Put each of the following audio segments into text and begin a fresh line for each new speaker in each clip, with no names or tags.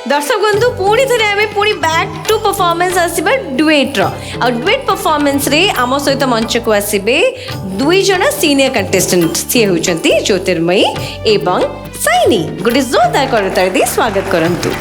दर्शक बंधु पुणी थे आम पुणी बैक टू परफॉर्मेंस आसवा डुएट डुएट परफॉर्मेंस रे आम सहित मंच को आसबे दुई जन सीनियर कंटेस्टेंट सी होती ज्योतिर्मयी एवं साइनी गोटे जोरदार करताली दे स्वागत करंतु।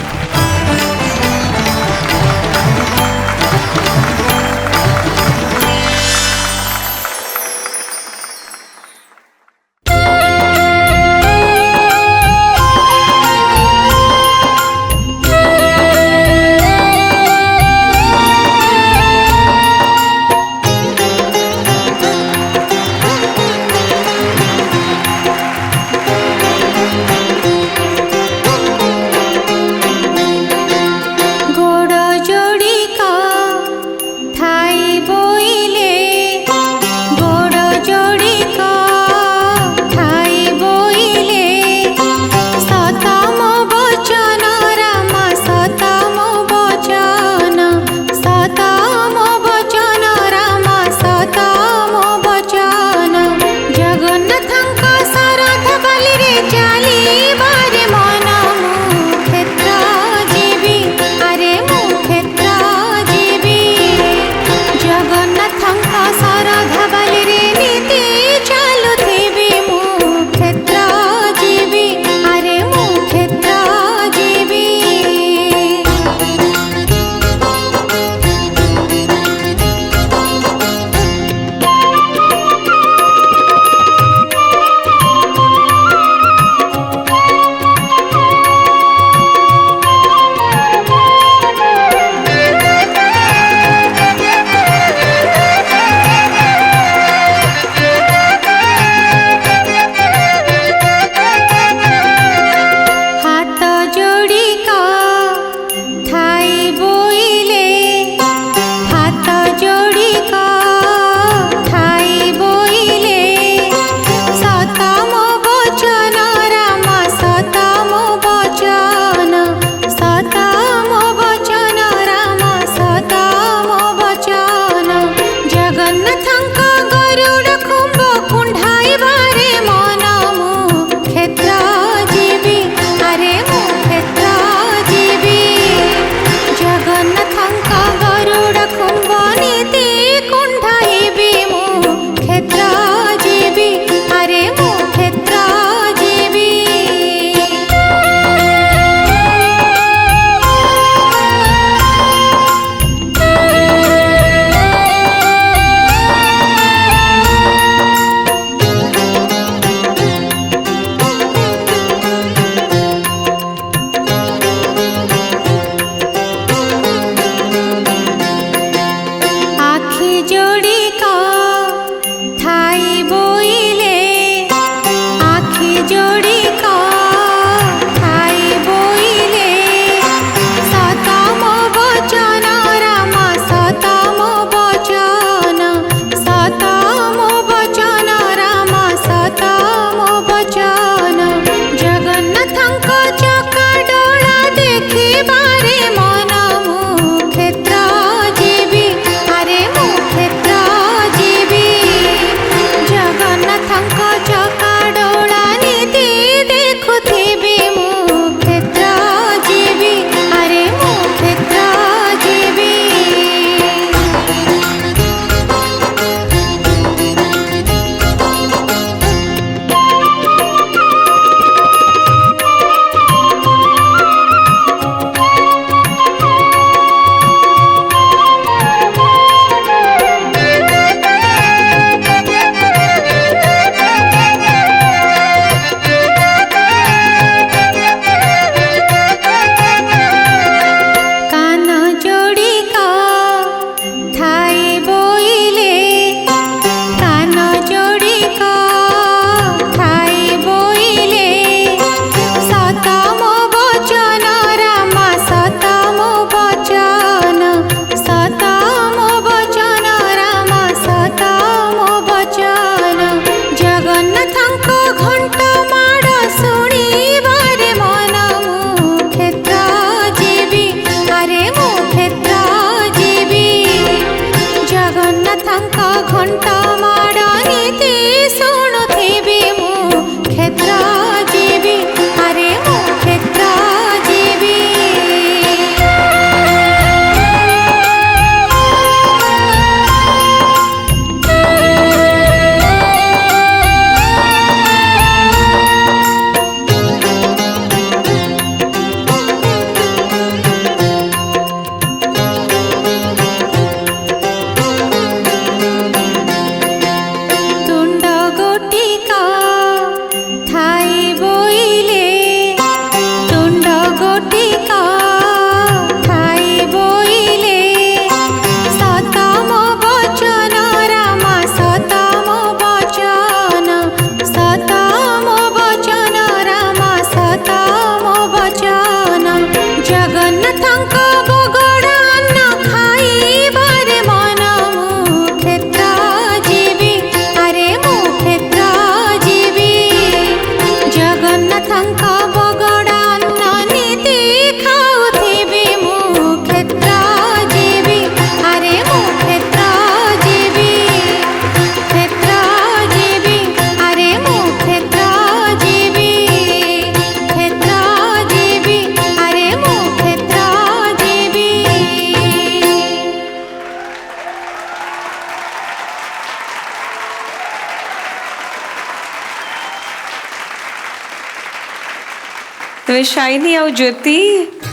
तबे शाइनी और ज्योति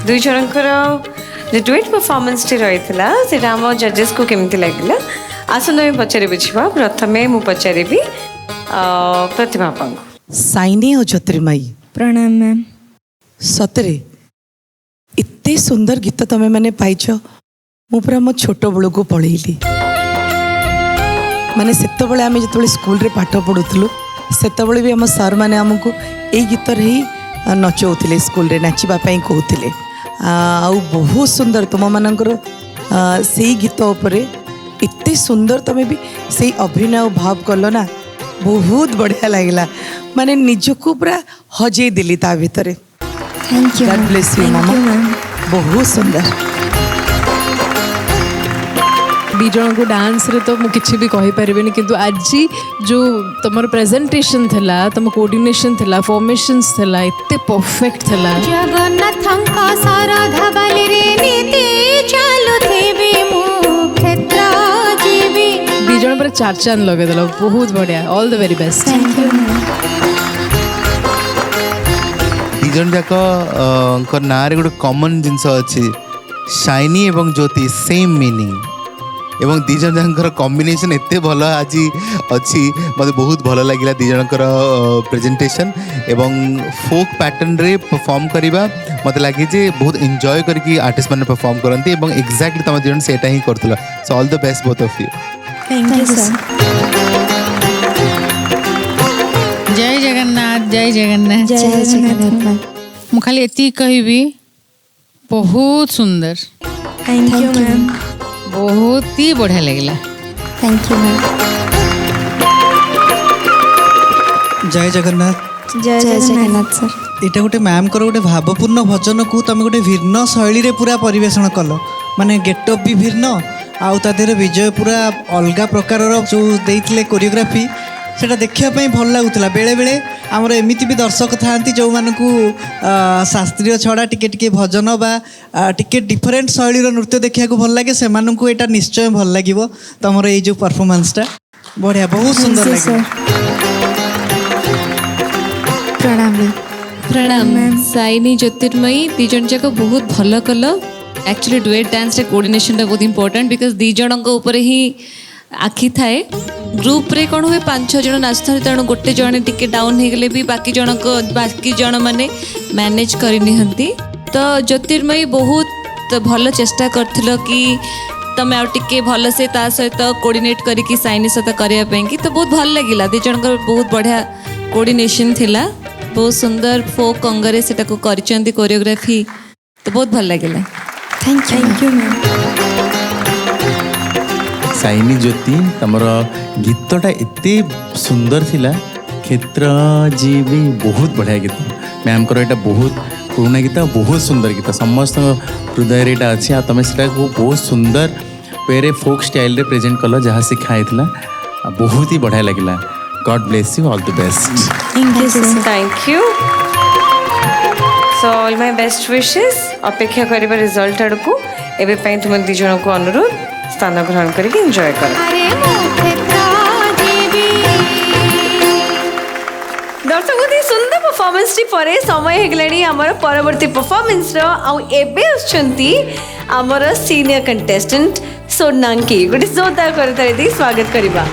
दुई जनकर जो डुएट परफॉर्मेंस टी रही से आम जजेस को केमती लगे आसन तुम पचारि बुझा प्रथमे मु पचारि प्रतिभा आपन
साइनी और ज्योतिर्मयी
प्रणाम मैम।
सतरे एते सुंदर गीत तमें मैंने पाइछ मु पूरा मो छोट बेलू को पढ़ेली माने सेत बळे आमे जतबळे स्कूल रे पाठ पढुथलु सेत बळे भी हम सर माने हमको ए गीत रे ही नचौथिले स्कूल रे नाचिबा पई कहउथिले आ बहुत सुंदर तुम मानकर से गीत उपरे एते सुंदर तमें भी से अभिनय भाव कल ना बहुत बढ़िया लगला माने निजको पूरा हजे दिली ता भितरे।
Thank you
God bless you मामा बहुत सुंदर
दिजन को डांस रे तो मुझे भी कहि परिबेनी किंतु आज जो तुम प्रेजेंटेशन थिला तुम कोऑर्डिनेशन थिला फॉर्मेशंस थिला इतने परफेक्ट थिला
जगन्नाथंका साराधा बाली रे नीति चालू थेबी मु क्षेत्र जीवी
दिजन पर चार चांद लगे देलो बहुत बढ़िया all the very best.
Thank you
दिजन जाक ना रे गोटे कॉमन जिनस अच्छी शाइनी एवं ज्योति सेम मीनिंग एवं दिजन जानकर कॉम्बिनेशन एते भल आज अच्छी मते बहुत भल लगिला दिजनकर प्रेजेंटेशन एवं फोक पैटर्न रे परफॉर्म करिबा मते लागे जे बहुत एंजॉय करके आर्टिस्ट माने परफॉर्म करंती एवं एग्जैक्टली तम दिजन सेटा ही करथला so all the best both of you.
Thank you sir.
जय जगन्नाथ जय जगन्नाथ
जय जगन्नाथ मैम।
मु खाली एति कहबी बहुत सुंदर
थैंक यू मैम।
बहुत ही बढ़िया लगला।
Thank you ma'am.
जय जगन्नाथ
जय जगन्नाथ सर।
एटा गोटे मैम कर गोटे भावपूर्ण भजन को तुम गोटे भिन्न शैली रे पूरा परिवेषण कल माने गेटअप भी भिन्न आउ ता देहरे विजय पूरा अलगा प्रकार जो देइतले कोरियोग्राफी सेटा देखिया पई भल लागुतला बेले बेले आमर एमिति भी दर्शक थांती जो मानकू शास्त्रीय छड़ा टिके टिके भजन बा टिके डिफरेंट शैलीर नृत्य देखिया को भल लागे से मानकू एटा निश्चय भल लागिवो तमर ए जो परफॉर्मेंसटा बढ़िया बहुत सुंदर लागे।
प्रणाम
प्रणाम साइनी ज्योतिर्मयी दिजन जाक बहुत भल कल एक्चुअली डुएट डांस रे कोऑर्डिनेशन टा बहुत इंपोर्टेंट बिकॉज दिजन को ऊपर ही आखि थाए ग्रुप रे कौन हुए 5-6 जन नाचता तेणु गोटे जन टिके डाउन हो गले भी बाकी जन माने मैनेज करनी तो ज्योतिर्मयी बहुत भल चेष्टा करथिलो कि तमे आउ टिके भल से ता सहित कोऑर्डिनेट करिकी साइनी सहित करिया पे कि तो बहुत भल लागिला दि जनकर बहुत बढ़िया कोऑर्डिनेशन थिला बहुत सुंदर फोक अंगरे सेटा को करिचंदी कोरियोग्राफी तो बहुत भल लागिला।
Thank you ma'am.
Saini Jyoti तमर गीतटा एते सुंदर थिला क्षेत्र जीवी बहुत बढ़िया गीत मैम कर एटा बहुत पुराना गीत बहुत सुंदर गीत समस्त हृदय रेटा अच्छी तुम से बहुत सुंदर पेरे फोक स्टाइल रे प्रेजेंट कल जहाँ सिखाई बहुत ही बढ़िया लगिला। God bless you all the best.
Thank you sir.
Thank you so all my best wishes अपेक्षा करिबा रिजल्ट आड़कू एबे पई तुम दी जन को अनुरोध स्थान ग्रहण करके एंजॉय करो।
अरे मु क्षेत्र जीवी
दर्शक सुंदर परफॉर्मेंस टी परे समय हेगलानी हमर परवर्ती परफॉर्मेंस रो आउ एबे आछंती हमर सीनियर कंटेस्टेंट सोनांकी गुडी जोरदार करता दी स्वागत करिबा।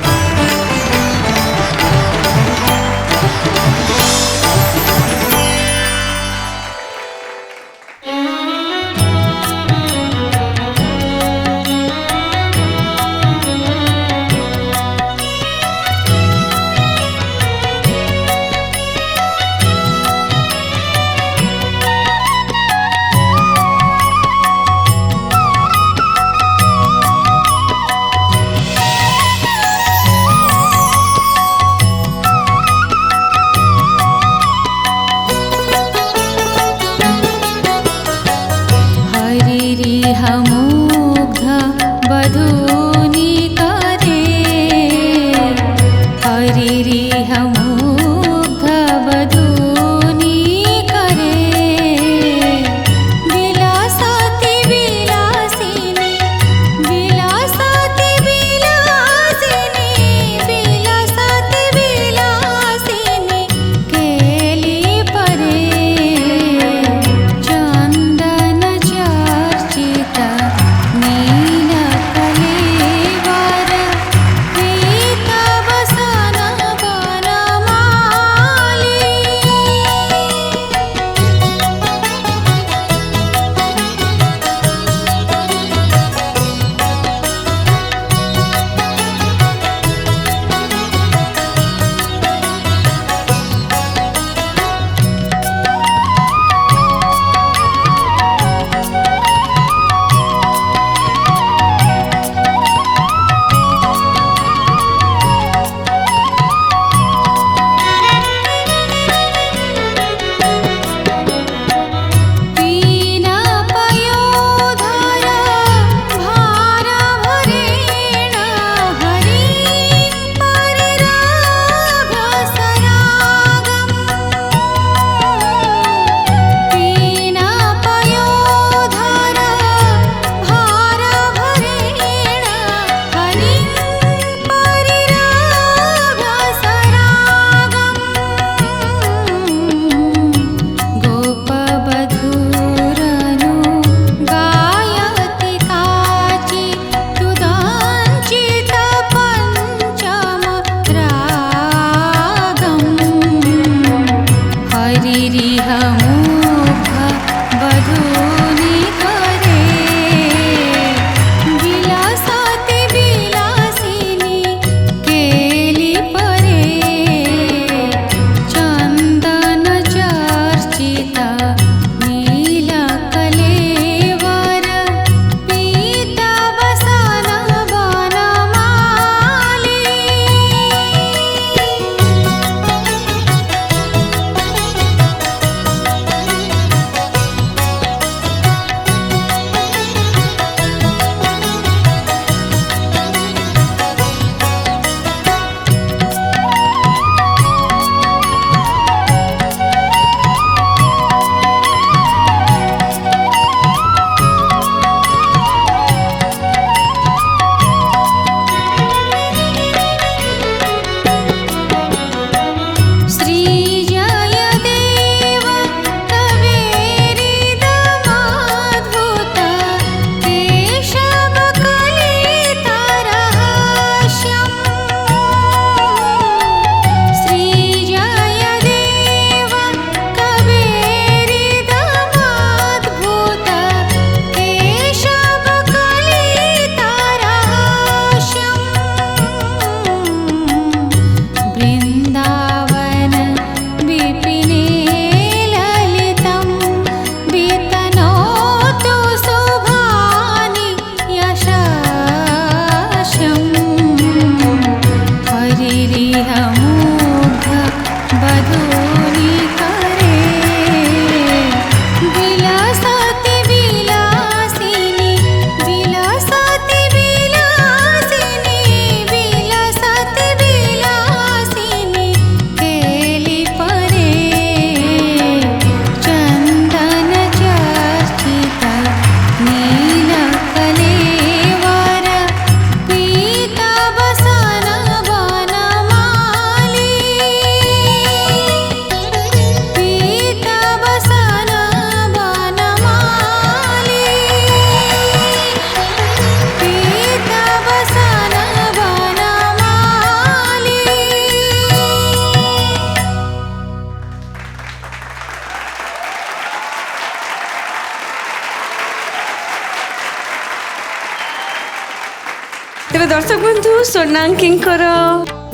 तेरे दर्शक बंधु सोनांकीଙ୍କର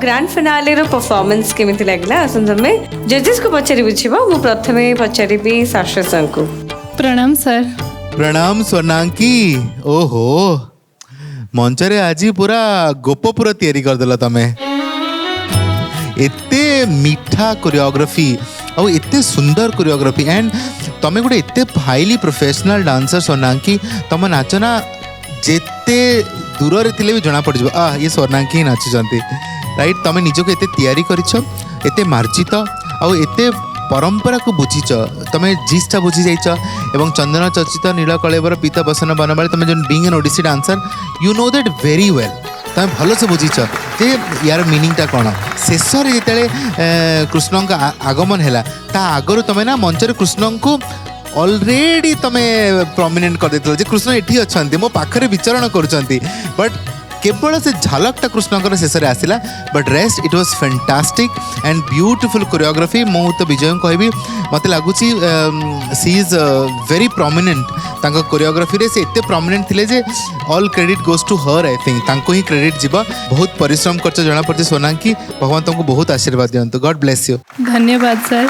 ग्रांड फिनाले रो परफॉर्मेंस केमिति लागला आसन समय जजेस को पचारि बुझिबा मु प्रथमे पचारिबी शाश्वत को।
प्रणाम सर।
प्रणाम सोनांकी। ओहो मंचरे आज पूरा गोपपुर तैयारी करदेल तमे एते मीठा कोरियोग्राफी और एते सुंदर कोरियोग्राफी एंड तमे गोटे एते हाईली प्रोफेशनल डांसर सोनांकी तुम नाच ना जेते दूर रे थिले भी जना पड़ जाबो ये सोनांकी नाचुचंती राइट। तमे निजको एते तैयारी करिछ एते मार्जित और एते परंपरा को बुझीच तमे जिसटा बुझी जाइछ एवं चंदन चर्चित नील कलेबर पीत बसन बनवाली तमे जो being an Odissi dancer you know that very well तमें भल से बुझीच जे यार मीनिंगटा कौन शेष जिते कृष्ण का आगमन है आगु तुम ना मंचर कृष्ण को ऑलरेडी तुम प्रोमिनेंट कर देते कृष्ण एठी अच्छा मो पाखरे विचरण करुँच बट केवल से झलकटा कृष्ण शेष में आसला but rest it was fantastic and beautiful choreography. मु तो विजय कहबी मत लगुच सी इज वेरी प्रोमिनेंट तांको कोरियोग्राफी रे से एते प्रोमिनेंट थिले जे all credit goes to her I think तांको ही क्रेडिट जीवा बहुत परिश्रम करछ जना पड़ते सोनांकी भगवान तुमको बहुत आशीर्वाद दियंतु गॉड ब्लेस यू।
धन्यवाद सर।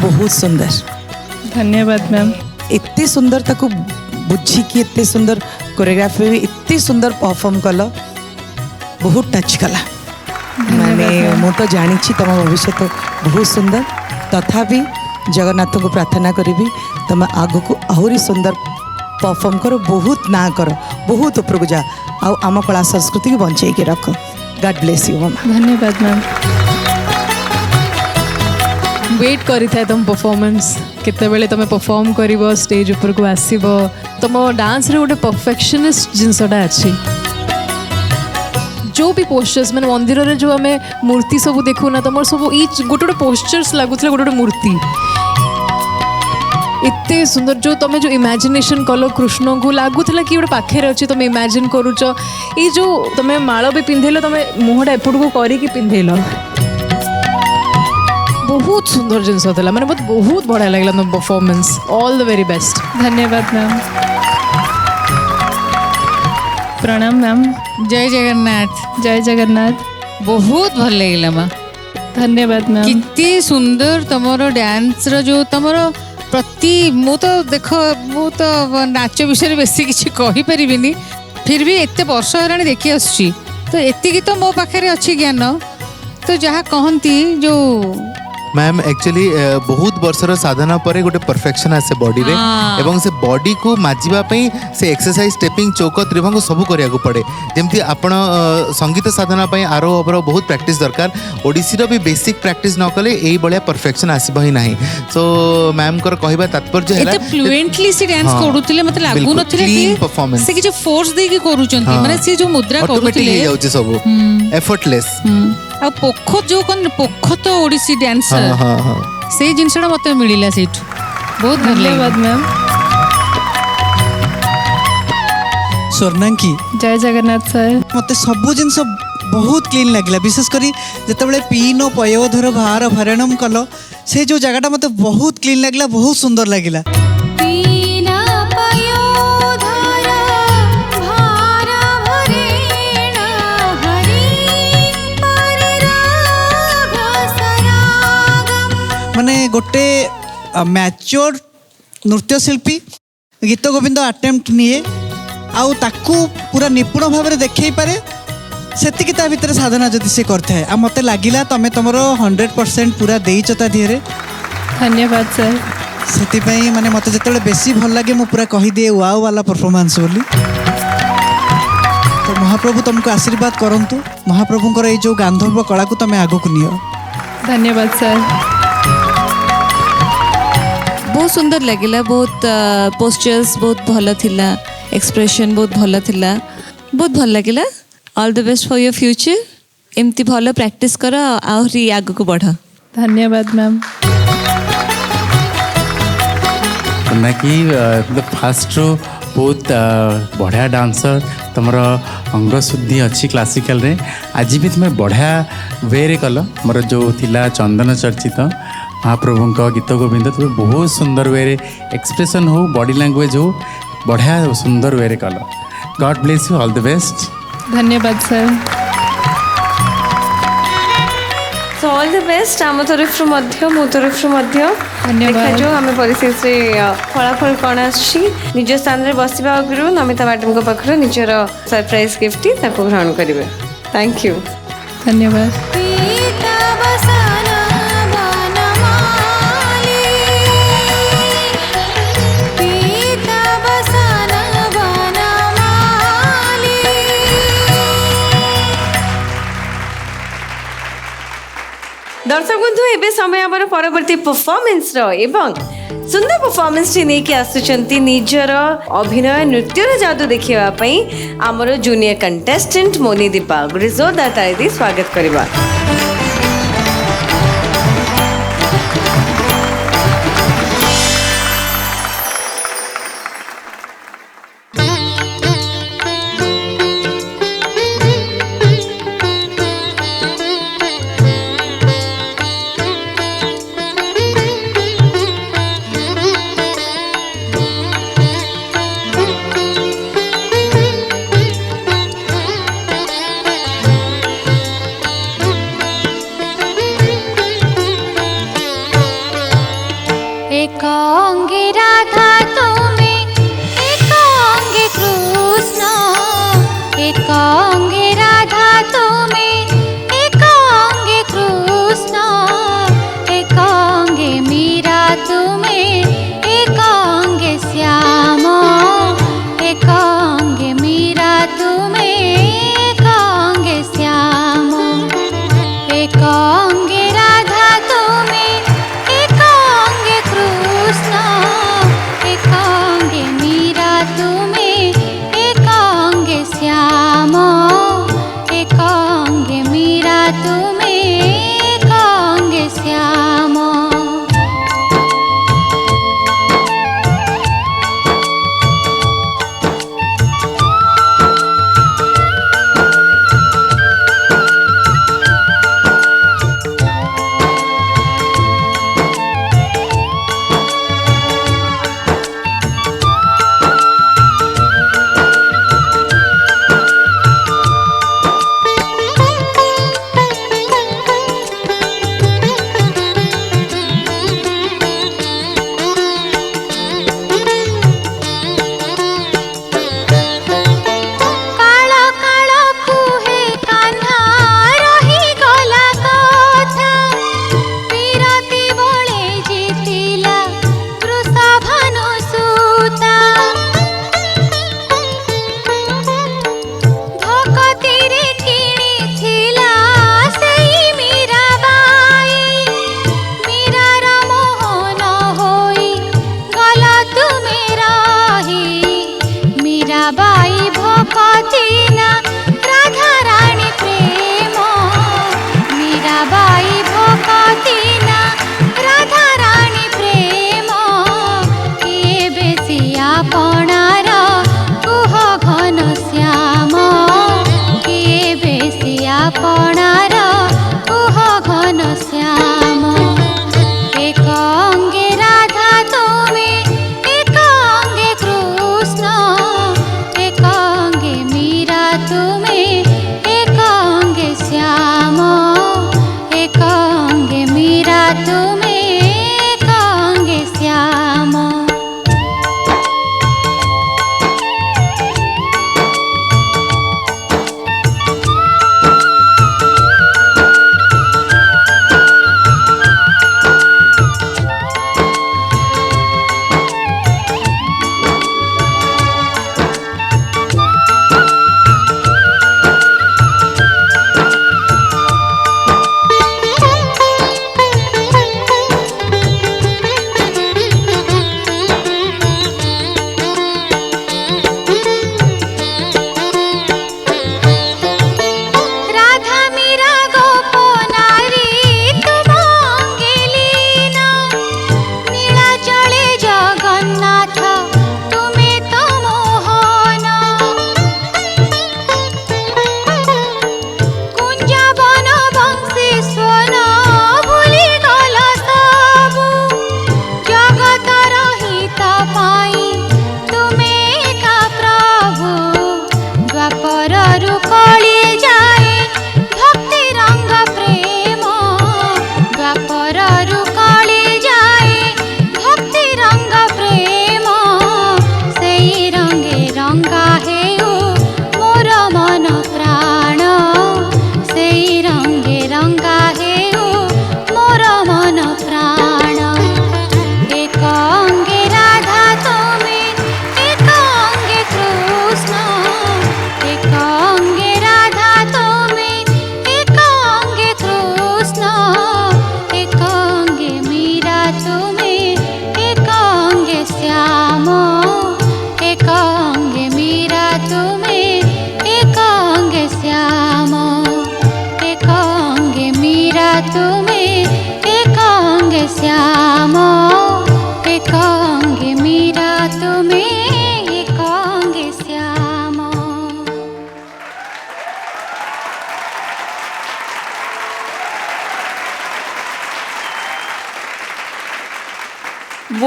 बहुत सुंदर
धन्यवाद मैम।
एते सुंदर ताको बुझी कि एते सुंदर कोरियोग्राफी भी एते सुंदर परफॉर्म कल बहुत टच कला माने मु तो जानी तुम भविष्य तो बहुत सुंदर तथापि जगन्नाथ को प्रार्थना करी तुम आग को आहरी सुंदर परफॉर्म करो बहुत ना करो बहुत उपरको जा आम कला संस्कृति को बंचे के रख। गॉड ब्लेस यू मामा।
धन्यवाद मैम।
वेट करी था तुम परफॉर्मेंस केते बेले तुम परफॉर्म करिवो स्टेज ऊपर को आसीबो तुम डांस रे गोटे परफेक्शनिस्ट जिनसटा अच्छी जो भी पोस्चर्स मैंने मंदिर रे जो आम मूर्ति सब देखू ना तुम सब इच गोटे गोटे पोस्चर्स लगुला गोटे गोटे मूर्ति एते सुंदर जो तुम जो इमेजिनेशन कल कृष्ण को लगुला कि गोटे पाखे अच्छी तुम इमेजिन करुच ये जो तुम माल भी पिंधेल तुम मुहटा एपट को करके पिंधेल बहुत सुंदर जिनस मैंने बहुत बढ़िया लगे तुम performance all the very best.
धन्यवाद मैम। प्रणाम मैम।
जय जगन्नाथ।
जय जगन्नाथ।
बहुत भल लगे माँ।
धन्यवाद मैम।
कितनी सुंदर तुमर डांस जो तुमर प्रति मु तो देख मु तो नाच विषय बेसी किसी कही परिबिनी फिर भी एते वर्ष हेलाणी देखी आसुची तो एतिकी तो मो पाखे अच्छी ज्ञान तो जहाँ कहती जो
मैम एक्चुअली बहुत वर्षर साधना पर गोटे परफेक्शन आसे बॉडी रे एवं से बॉडी को माजिबा पई से एक्सरसाइज स्टेपिंग चौक त्रिभंग सब करिया को पड़े जेमती आपण संगीत साधना पई आरो अबर बहुत प्रैक्टिस दरकार ओडिसी रो भी बेसिक प्रैक्टिस न कले एई बळिया परफेक्शन आसीबो ही नाही। सो मैम कर कहबा तात्पर्य हैला
एते फ्लुएंटली से डांस करूतिले मते लागु नथिले कि से कि जो फोर्स दे के करूचंती माने से जो मुद्रा करूतिले
हो जाउची सब एफर्टलेस
आ पोख जो कन पोख तो ओडिसी डांसर से जिनसटा मते मिलिला सेठ बहुत
धन्यवाद मैम।
स्वर्णांकी।
जय जगन्नाथ सर।
मते सब जिनस बहुत क्लीन लगला विशेषकर जिते पीन पयोधर भार भारणम कल से जो जगह मते बहुत क्लीन लगला बहुत सुंदर लगला। माने गोटे मैच्योर नृत्यशिल्पी गीत गोविंद अटेम्प्ट निए आउ ताकू पूरा निपुण भाव में देखई पारे सेतिकी ता भितर साधना जदि से करता है आ मते लागिला तमे तमरो 100% पूरा देइछ ता दिहरे।
धन्यवाद सर।
सेति पई माने मते जतले बेसी भल लागे मु पूरा कहि दे वाओ वाला परफॉर्मेंस बोली तो महाप्रभु तुमको आशीर्वाद करंतु महाप्रभुंकर ए जो गांधर्व कला को तमे आगो को नियो।
धन्यवाद सर।
बहुत सुंदर लगिला बहुत पोस्चर्स बहुत भल थिला एक्सप्रेशन बहुत भल थिला बहुत भल लगिला। All the best for your future एमती भल प्रैक्टिस कर आहरी आग को बढ़।
धन्यवाद मैम।
ना कि फास्ट रो बहुत बढ़िया डांसर तुमर अंग शुद्धि अच्छी क्लासिकल रे आज भी तुम्हें बढ़िया वे रे कल मोर जो थिला चंदन चर्चित महाप्रभु का गीत गोविंद तुम्हें बहुत सुंदर वे रे एक्सप्रेशन हो बॉडी लैंग्वेज हो बढ़िया सुंदर वे रे कल God bless you, all the best.
धन्यवाद sir.
So all the best आम तरफ मो तरफ
धन्यवाद।
देखा आम परिशेष फलाफल कौन आज स्थान में बसवा आगु नमिता मैडम पाखर निजर सरप्राइज गिफ्ट ग्रहण करेंगे। Thank you.
धन्यवाद।
दर्शक बंधु एबे समय आमर परवर्ती परफॉर्मेंस रो एवं सुंदर परफॉर्मेंस टी नेकी आसुचंती निजर अभिनय नृत्यर जादू देखिबा पई आमर junior contestant Moni Dipa good जोरदार ताली दी स्वागत करबा।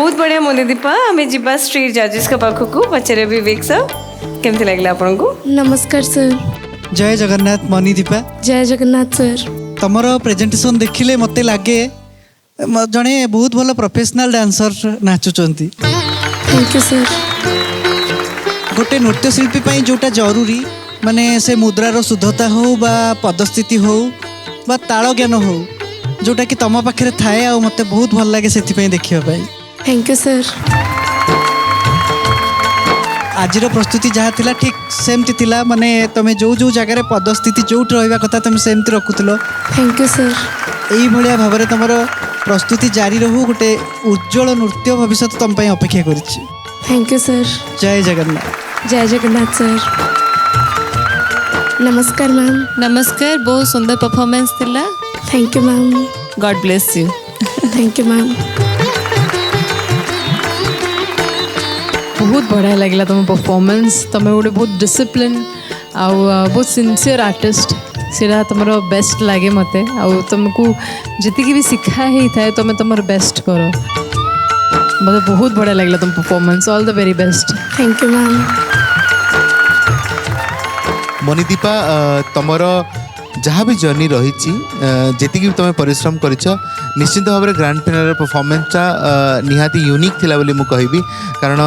बहुत बढ़िया मोदी दीपा आम जा स्ट्रीट जजेस के पाखक पचारे विवेक सर केमती लगला आपन को
नमस्कार सर।
जय जगन्नाथ मनी दीपा।
जय जगन्नाथ सर।
तमर प्रेजेंटेशन देखिले मते लागे जड़े बहुत भल प्रोफेशनल डांसर नाचुचंती।
Thank you sir.
गोटे नृत्यशिल्पी ପାଇଁ जोटा जरूरी माने से मुद्रार शुद्धता हो बा पदस्थिति हो बा ताल ज्ञान हो जोटा कि तम पाखे थाए आ मते बहुत भल लगे से देखिया पाई।
Thank you sir.
आज प्रस्तुति जहाँ थिला ठीक सेमती थिला माने तमे जो जो जगह पदस्थिति जोट रहिबा कथा तमे सेमती रखुतलो।
Thank you sir.
एई भलिया भाबरे तमर प्रस्तुति जारी रहू गोटे उज्जवल नृत्य भविष्य तम ପାଇଁ अपेक्षा करिछि।
Thank you sir.
जय जगन्नाथ।
जय जगन्नाथ सर। नमस्कार मैम।
नमस्कार बहुत सुंदर परफॉर्मेंस थिला।
Thank you ma'am.
God bless you.
Thank you ma'am.
बहुत बढ़िया लगला तुम परफॉर्मेंस तुम गोटे बहुत डिसिप्लिन आउ बहुत सिंसियर आर्टिस्ट सीधा तुम बेस्ट लगे मते आउ तुमको जी भी शिखा ही था तुम तुम बेस्ट करो मतलब बहुत बढ़िया लगला तुम performance all the very best.
Thank you ma'am.
Manidipa तुमर जहाँ भी जर्नी रही जी भी तुम परिश्रम कर निश्चित भाव में ग्रांड फिनाल परफॉर्मेंसटा निहाती यूनिक थिला बोली मुझे कहबी कारण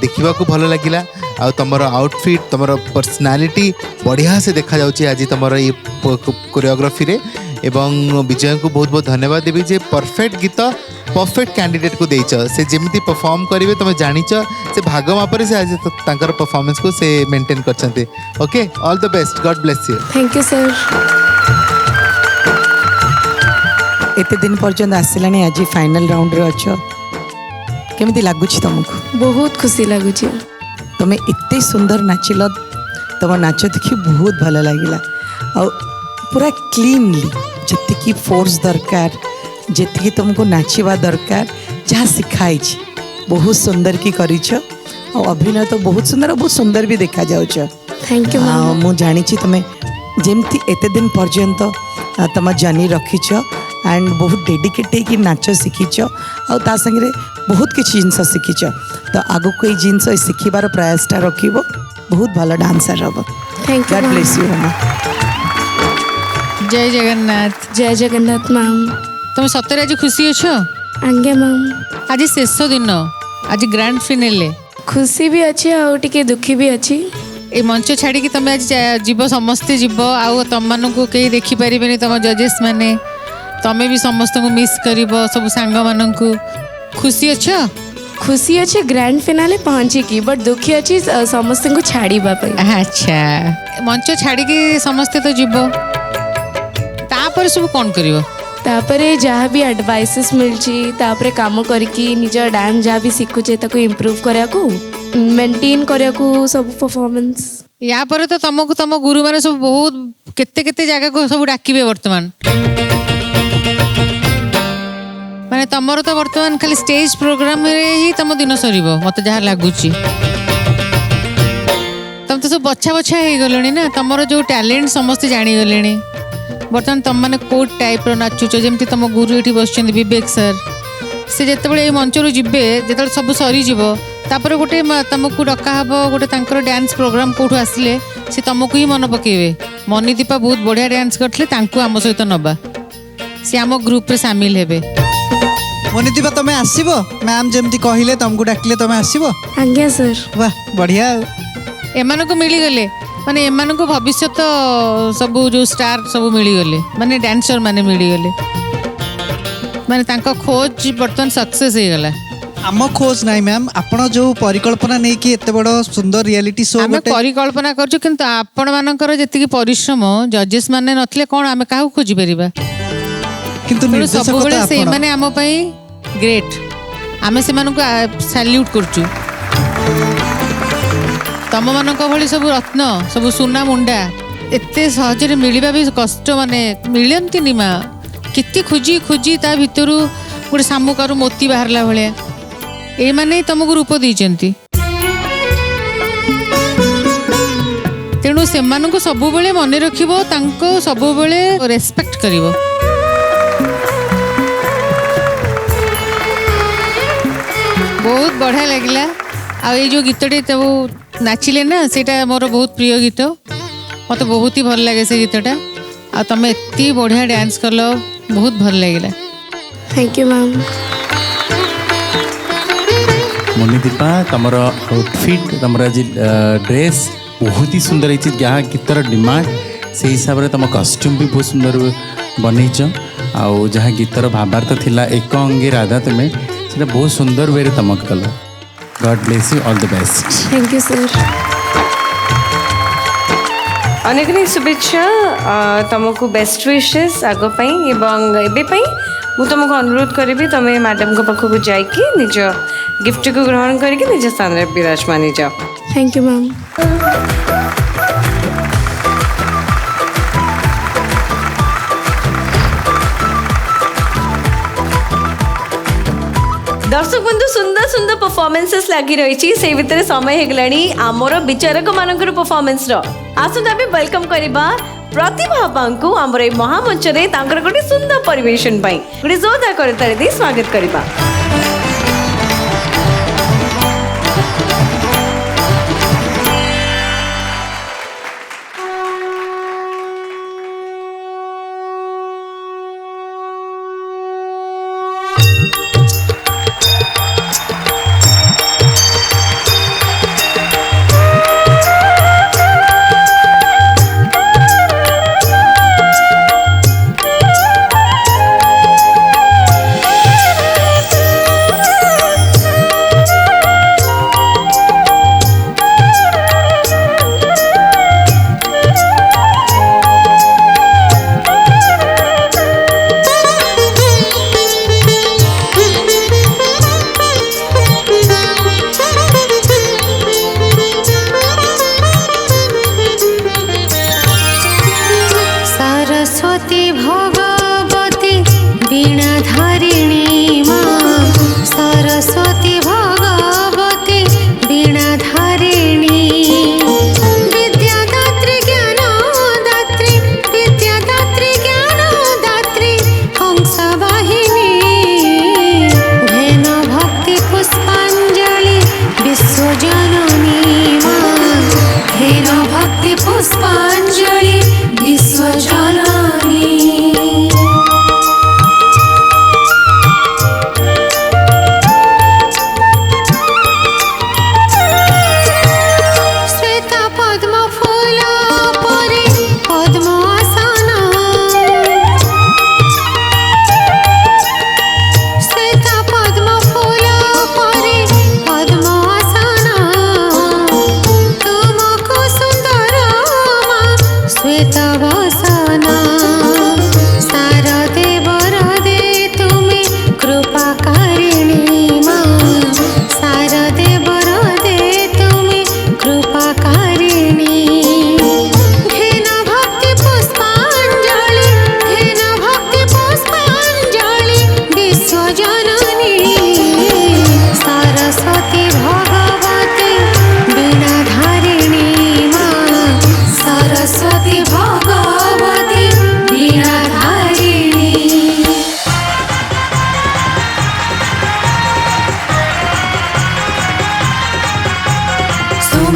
देखा भल लगिला आ तुमर आउटफिट तुमर पर्सनालीटी बढ़िया से देखा जाउची आज तुमर ये कोरियोग्राफी रे एवं विजय को बहुत बहुत धन्यवाद देवी जे परफेक्ट गीत परफेक्ट कैंडिडेट को देच से जमी परफॉर्म करेंगे तुम जानिच से भाग मापर से आज तांकर परफॉर्मेंस को से मेंटेन करछन्ते। Okay all the best God bless you.
Thank you sir.
एते दिन पर्यंत आसिलानी आज फाइनल राउंड रे अछ केमिति लागुछि तुमको?
बहुत खुशी लगुछि।
तुम एते सुंदर नाचिल तुम नाच देखी बहुत भल लगिला आ पूरा क्लीनली जी फोर्स दरकार जी तुमको नाचवा दरकार जहाँ सिखाई बहुत सुंदर की करिछ और अभिनय तो बहुत सुंदर भी देखा जाउछ।
Thank you ma'am.
मु जानी तुम्हें जेमती एते दिन पर्यंत तुम जर्नी रखीछ एंड बहुत डेडिकेट कि नाच शिखीच और ता संगे बहुत किसी जिनस शिखीच तो आगु को जिनस शिखिबार प्रयासटा रखिबो बहुत भल डांसर हम।
Thank you.
God bless you मम्मा।
जय जगन्नाथ।
जय जगन्नाथ मैम।
तुम सତରେ आज खुशी अच्छ?
आज्ञा मैम।
आज शेष दिन आज ग्रांड फिनाले
खुशी भी अच्छी और टिके दुखी भी अच्छी।
ए मंच छाड़ी तुम आज जीव समस्ते जीव आउ तुम मानक कहीं देखिपारे तुम जजेस मैंने तमें भी समस्त को मिस कर सब सांग मानक खुशी अच्छ?
खुशी अच्छे ग्रांड फिनाले पहुँची की बट दुखी अच्छी समस्त को छाड़ीबा पे।
अच्छा मंच छाड़ी समस्ते तो जीव तापर सब कौन करियो?
तापरे जहाँ भी एडवाइसेस मिलची तापरे काम करके निज डांस जहाँ भी शिखुचे ताको इम्प्रूव करिया को मेंटेन करिया को सब परफॉर्मेंस
या पर तो तुमको तुम गुरु माने सब बहुत केते केते जगह को सब डाकिबे वर्तमान माने तमरो तो वर्तमान खाली स्टेज प्रोग्राम रे ही तुम दिन सरीबो मते जहाँ लागुची तुम तो सब बच्छा बच्छा हे गलणी ना तमरो जो टैलेंट समस्त जानी गलेनी बर्तमान तुम मैंने कौ टाइप नाचुच जमी तुम गुरु ये बस विवेक सर से जिते मंच रू जी जो सब सरीज गोटे तुमको डका हे गोटे डांस प्रोग्राम कौटू आसिले से तुमको ही मन पकेबे मणिदीपा बहुत बढ़िया डांस करते आम सहित नवा सी आम ग्रुप रे सामिल हेबे।
मणिदीपा तुम आसब मैम जमी कहले तुमको डाकिले तुम आसब?
आज्ञा सर।
वाह बढ़िया।
एमान को मिलीगले माने एमान को भविष्य तो सब जो स्टार सब मिलीगले माने डांसर माने मिलीगले माने तांका खोज बर्तमान सक्सेस हो गला।
आम खोज नहीं मैम आपण जो परिकल्पना नहीं कि एते बड़ सुंदर रियलिटी शो
आमे परिकल्पना करछु किंतु आपण मानकर जति परिश्रम जजेस माने नथले कोन आमे काहू खोजी परिबा
किंतु निर्देशक
सब बेले से माने आम पई ग्रेट आमे से मानको सैल्यूट करछु। तम मानक भली सब रत्न सब सुना मुंडा एते सहजरे मिलवा भी कष्ट माने मिलती नी माँ केते खोजी खोजी ता भितरु गोटे सामुकारु मोती बाहरला भलिया ए माने तुमको रूप देइचंती तेणु से सब बेले मन रखिबो तांको सब बेले रेस्पेक्ट करिवो। बहुत बढ़िया लगिला आ ये जो गीतटी तो नाचिले ना सेटा मोर बहुत प्रिय गीत मत बहुत ही भल लगे से गीतटा आ तुम एत बढ़िया डांस कल बहुत भल लगिला
थैंक यू मैम।
मणिदीपा तुमर आउटफिट तुम आज ड्रेस बहुत ही सुंदर है जहाँ गीतर डिमांड से हिसाब से तुम कस्ट्यूम भी बहुत सुंदर बनईच आउ जहाँ गीतर भावार्थ थिला एक अंगे राधा तुम्हें से बहुत सुंदर वे तुम कल। God bless you all the best.
Thank you sir.
अनेक शुभेच्छा तुमको बेस्ट विशेष आगपाई एवं एबेपाई मु तुमको अनुरोध करी तुम मैडम को पाखक जाकि निज गिफ्ट को ग्रहण करके निज स्थान में विराजमान जाओ।
Thank you ma'am.
दर्शक बंधु सुंदर सुंदर परफॉर्मेंसेस लगी रही से भितर समय होगलानी आमर विचारक मानकर परफॉर्मेंस रो आसु आम वेलकम करबा प्रतिभा बांको आमर ए महामंच रे तांकर गोटे सुंदर परिवेशन पाई गोटे जोरदार करताली दे स्वागत करबा।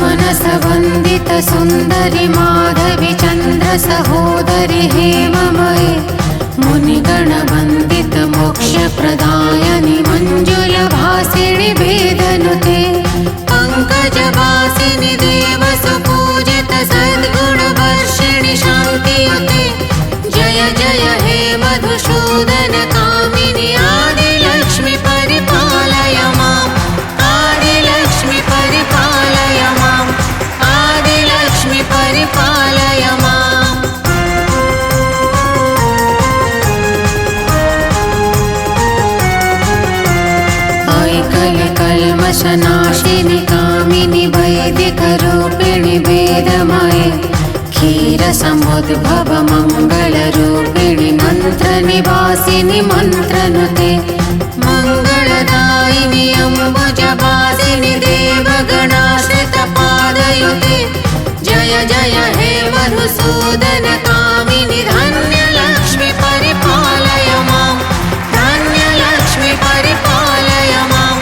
मनसवन्दित सुन्दरि माधवी चन्द्र सहोदरि हेममये मुनिगणवन्दित मोक्षप्रदायनि मञ्जुलभासिनि वेदनुते पङ्कजवासिनि देवसुपूजित सद्गुणवर्षिणि शान्तियुते जय जय हे मधुसूदन कामिनि आदिलक्ष्मि परिपालय माम् आदिलक्ष्मि परिपालय माम् आदिलक्ष्मि परिपालय माम् कल्मषनाशिनि कामिनि वैदिकरूपिणि वेदमये क्षीरसमुद्भव मङ्गलरूपिणि मन्त्रनिवासिनि मन्त्रनुते मङ्गलदायिनि अम्बुजवासिनि देवगणाश्रितपादयुते जय जय हे मधुसूदन कामिनि धन्यलक्ष्मि परिपालय माम् धन्यलक्ष्मि परिपालय माम्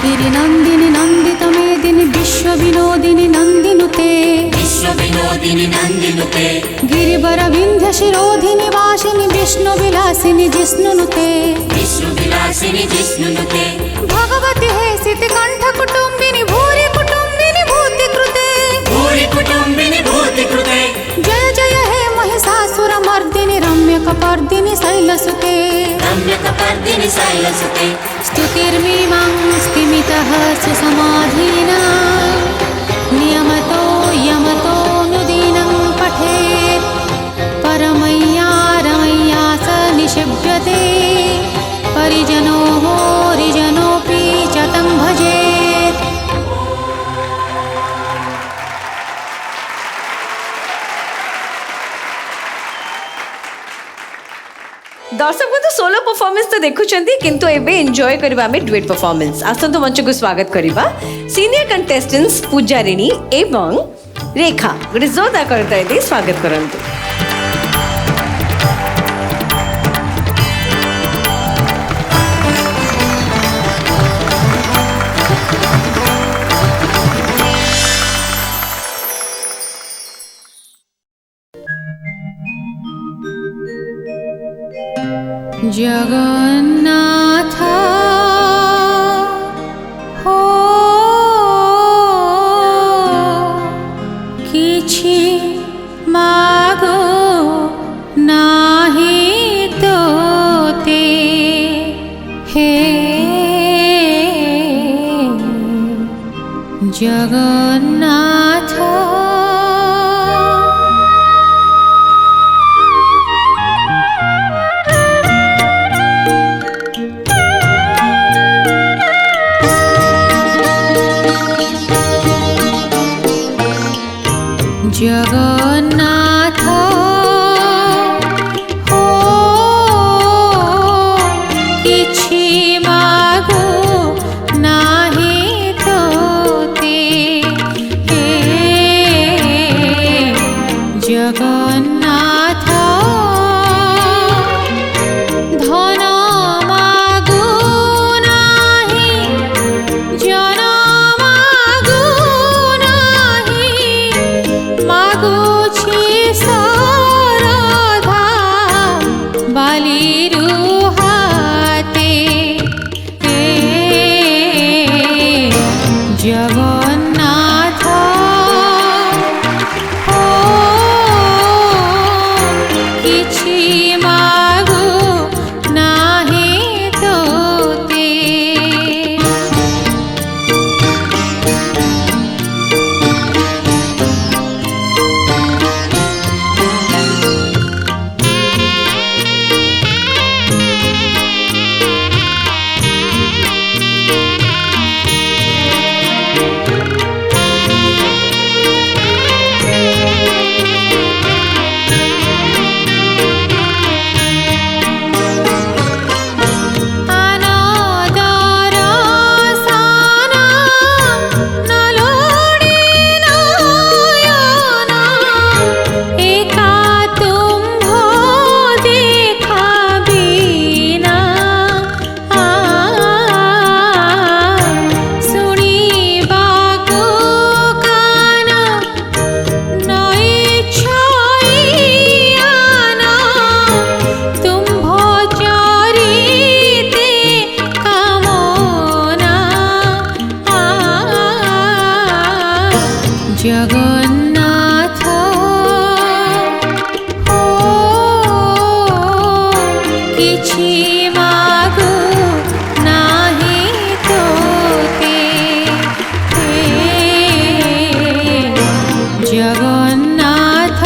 गिरि नंदिनी नंदित मेदिनी विश्व विनोदिनी नंदिनुते गिरिवर विंध्य शिरोधिनी वासिनी विष्णु विलासिनी जिष्णुनुते भगवती हे सिति कंठ कुटुंबिनी भूरि कुटुंबिनी भूति कृते जय जय हे महिषासुर मर्दिनी रम्य कपर्दिनी शैलसुते स्तुतिर्मीमां स्तिमितः सुसमाधीना नियमतो यमतो नुदीनं पठेत् परमय्या रमय्या स निषिव्यते परिजनो होरिजनोऽपि च तं भजेत्।
दर्शक बंधु सोलो परफॉर्मेंस तो देखुचंती किंतु एबे एंजॉय करबा में डुएट परफॉर्मेंस आसंत मंच को स्वागत करबा सीनियर कंटेस्टेंट्स पूजारिणी एवं रेखा गोटे जोरदार करता स्वागत करंतु।
जगन्नाथ हो किछि मागो नाही तोते हे जगन्नाथ जगन्नाथ हो किछि मागो नाही तोते हे जगन्नाथ धन मागो नाही जन मागो नाही मागुछि सरधा बालिरु हाते हे जगन्नाथ हो किछि मागो नाही तोते। अनादर साना नलोडी नयना एका तुम्भ देखा बिना सुनिबाको कान नई छईयाना तुम्भ चरिते कामना जगन्नाथ हो किछि मागो नाही तोते हे जगन्नाथ।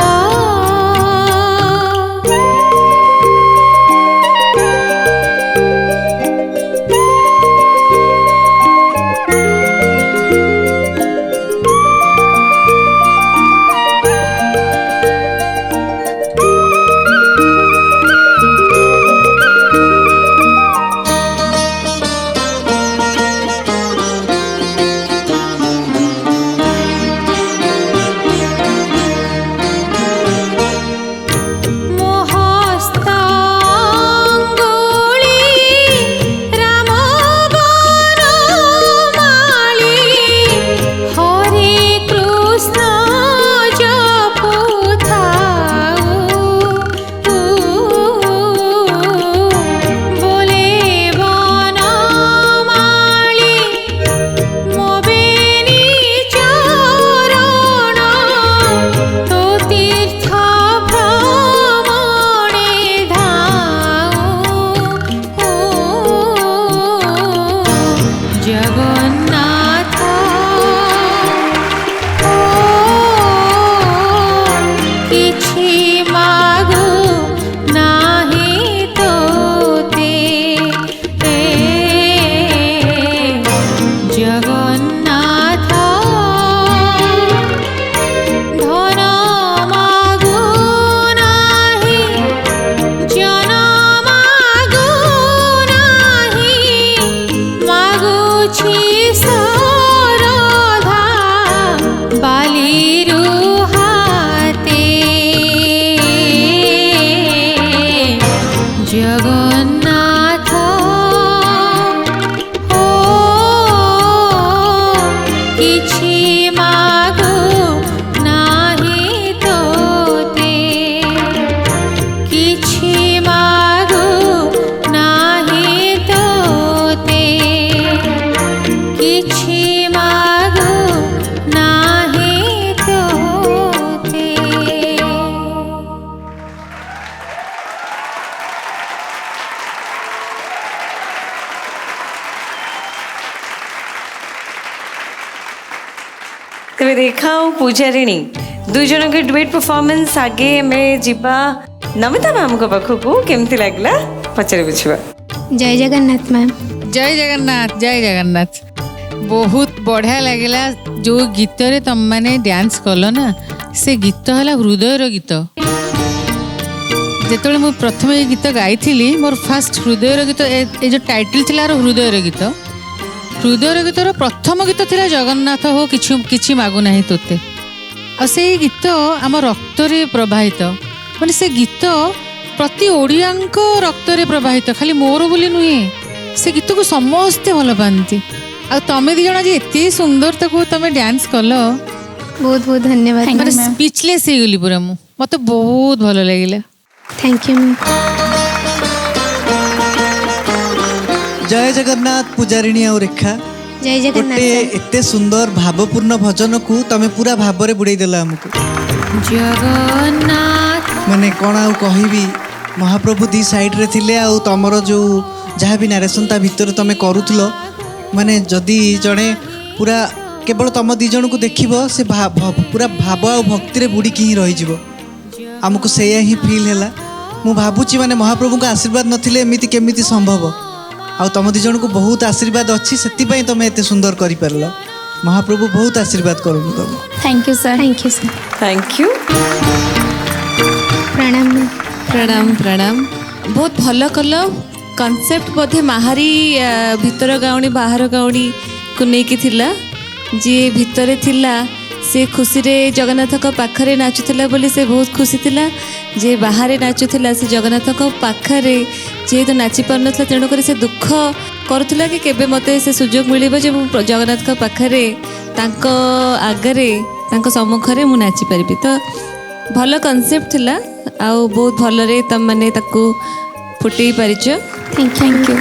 जगन्नाथ किछि मागु नाही तोते जगन्नाथ धन मागु नाही जन मागु नाही मागुछि सरधा बालिरु हाते जगन्नाथ किछि मागु नाही तोते किछि मागु नाही तोते किछि मागु नाही तोते।
तेरे देखा पूजारिणी दुई जन के डुएट परफॉर्मेंस आगे हमें जीवा नमिता मैम को पाखक केमती लगला पचारे बुझवा।
जय जगन्नाथ मैम।
जय जगन्नाथ जय जगन्नाथ बहुत बढ़िया लगिला जो गीत रे तुम मैंने डांस कल ना से गीत है हृदयर गीत जिते मुझे प्रथम ये गीत गाई मोर फास्ट हृदयर गीत ये जो टाइटल थी हृदयर गीतर प्रथम गीत थी जगन्नाथ हो किछि मागु नाही तोते से गीत आम रक्त प्रवाहित माने से गीत प्रति ओडिया रक्त प्रवाहित खाली मोर बोली नुहे से गीत को समस्ते भल पाती आ तमें दी जन एत सुंदर ताको तमें डांस कल
बहुत बहुत धन्यवाद
मैंने स्पीचलेस हो गली पूरा मत बहुत भल लगे।
Thank you.
जय जगन्नाथ पूजारिणी और रेखा
जय जगन्नाथ
गोटे एते सुंदर भावपूर्ण भजन को तमें पूरा भाव में बुड़े देला हमको
जगन्नाथ
माने कौन आउ कहबी महाप्रभु दी साइड रे थिले आ तमरो जो जहाँ भी नारेसन ता भितर तमें करूथलो माने जदि जड़े पूरा केवल तुम दी जन को देखिब से पूरा भाव आ भक्ति रे बुड़ी ही रही आमको से ही फील है मु भावुची माने महाप्रभु का आशीर्वाद नथिले एमिति केमिति संभव आ तुम दी जन को बहुत आशीर्वाद अच्छी से तुम एत सुंदर कर पार महाप्रभु बहुत आशीर्वाद करूँ तुम।
Thank you sir. Thank you sir.
Thank you.
प्रणाम
प्रणाम प्रणाम बहुत भल कल कॉन्सेप्ट बोधे माहारी भितर गाउणी बाहर गाउणी को लेकिन थिला जी भितर थिला से खुशी रे जगन्नाथ को पाखरे नाचुला बोली से बहुत खुशी थिला जे बाहर नाचुला से जगन्नाथ को पाखरे जेहेतु नाची पार ना तेणुक से दुख करुला कि केबे मते से सुजोग मिलिबो जे जगन्नाथ को पाखरे तांको आगरे तांको सम्मुखरे मु नाची पारिबी तो भल कॉन्सेप्ट थिला आ बहुत भल रे तम माने ताकू फुटई पारिछ।
Thank you.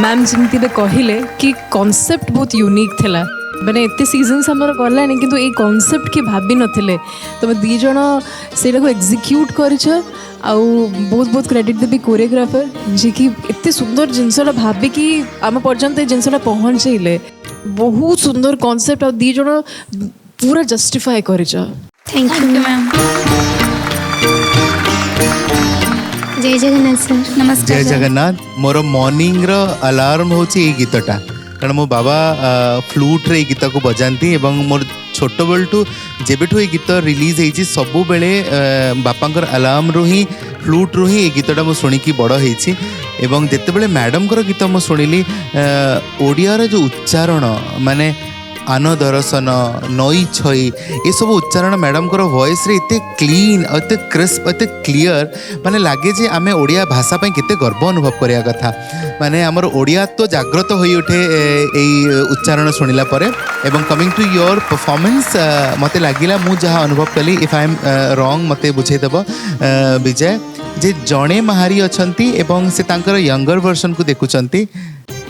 मैम जमती कहले कि कॉन्सेप्ट बहुत यूनिक थिला मैंने एत सीजन्स आमर गलानी किंतु ये कॉन्सेप्ट के भाभी नथिले तुम दी जन से एग्जीक्यूट कर बहुत बहुत क्रेडिट देवी कोरियोग्राफर जी कि एत सुंदर जिनसा भाभी कि आम पर्यंत ये जिनसा पहुँचले बहुत सुंदर कॉन्सेप्ट आ दी जन पूरा जस्टिफाई कर।
Thank you ma'am. जय जगन्नाथ सर। नमस्कार।
जय जगन्नाथ मोर मॉर्निंग रो अलार्म होची ए गीतटा कारण मो बाबा फ्लूट रे गीत को बजाती और मोर छोट बेलू जेबेठू ये गीत रिलीज होती सबु बेले बापांकर अलार्म रू ही फ्लूट रू ही ये गीतटा मु शुणिकी बड़ होती एवं जितेबाला मैडम गीत मु शुणिली ओडियार जो उच्चारण माने आन दर्शन नई छई ये सब उच्चारण मैडम को वॉइस रे इतने क्लीन और इतने क्रिस्प इतने क्लियर माने लगे जे आमे ओडिया भाषा पे केते गर्व अनुभव करिया कथा माने हमर ओडिया तो जागृत होई उठे एई उच्चारण सुनिला परे एवं कमिंग टू योर परफॉर्मेंस मते लागिला मु जहाँ अनुभव कली इफ आई एम रॉन्ग मते बुझे देब विजय जे जणे महारी अछंती एवं से तांकर यंगर वर्जन को देखुचंती